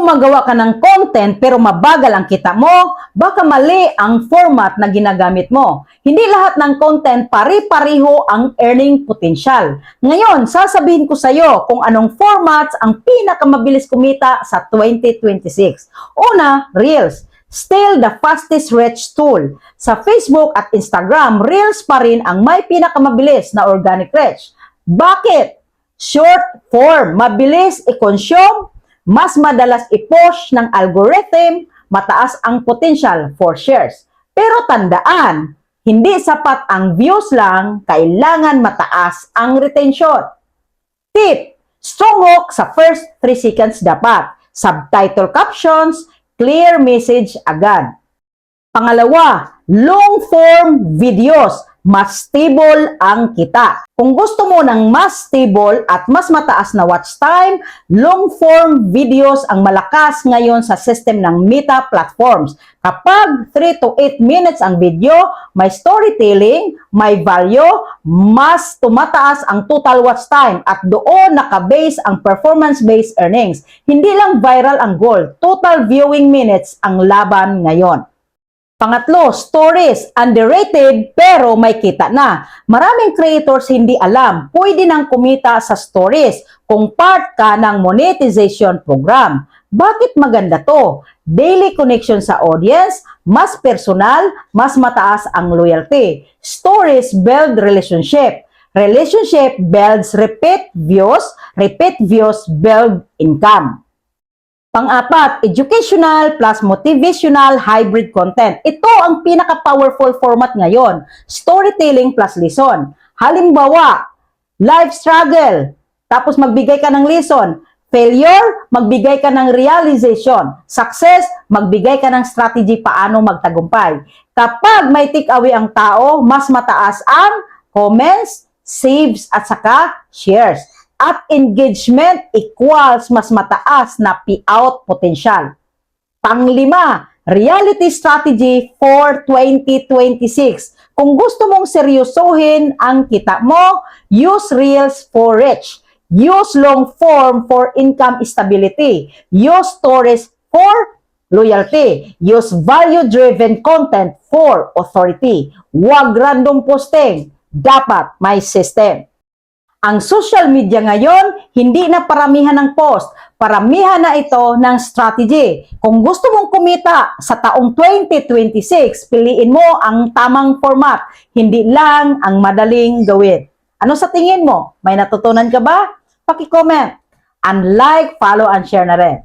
gumagawa ka ng content pero mabagal ang kita mo, baka mali ang format na ginagamit mo. Hindi lahat ng content pare-pareho ang earning potential. Ngayon, sasabihin ko sa iyo kung anong formats ang pinakamabilis kumita sa 2026. Una, Reels. Still the fastest reach tool. Sa Facebook at Instagram, Reels pa rin ang may pinakamabilis na organic reach. Bakit? Short form, mabilis i-consume, mas madalas i-push ng algorithm, mataas ang potential for shares. Pero tandaan, hindi sapat ang views lang, kailangan mataas ang retention. Tip, strong hook sa first 3 seconds dapat. Subtitle captions, clear message agad. Pangalawa, long form videos. Mas stable ang kita. Kung gusto mo ng mas stable at mas mataas na watch time, long-form videos ang malakas ngayon sa system ng Meta platforms. Kapag 3 to 8 minutes ang video, may storytelling, may value, mas tumataas ang total watch time at doon nakabase ang performance-based earnings. Hindi lang viral ang goal, total viewing minutes ang laban ngayon. Pangatlo, stories. Underrated pero may kita na. Maraming creators hindi alam, pwede nang kumita sa stories kung part ka ng monetization program. Bakit maganda to? Daily connection sa audience, mas personal, mas mataas ang loyalty. Stories build relationship. Relationship builds repeat views build income. Pang-apat, educational plus motivational hybrid content. Ito ang pinaka-powerful format ngayon. Storytelling plus lesson. Halimbawa, life struggle, tapos magbigay ka ng lesson. Failure, magbigay ka ng realization. Success, magbigay ka ng strategy paano magtagumpay. Kapag may take-away ang tao, mas mataas ang comments, saves, at saka shares. At engagement equals mas mataas na payout potential. Panglima, reality strategy for 2026. Kung gusto mong seryosohin ang kita mo, use Reels for reach. Use long form for income stability. Use stories for loyalty. Use value-driven content for authority. Huwag random posting. Dapat may system. Ang social media ngayon, hindi na paramihan ng post. Paramihan na ito ng strategy. Kung gusto mong kumita sa taong 2026, piliin mo ang tamang format. Hindi lang ang madaling gawin. Ano sa tingin mo? May natutunan ka ba? Paki-comment. And like, follow, and share na rin.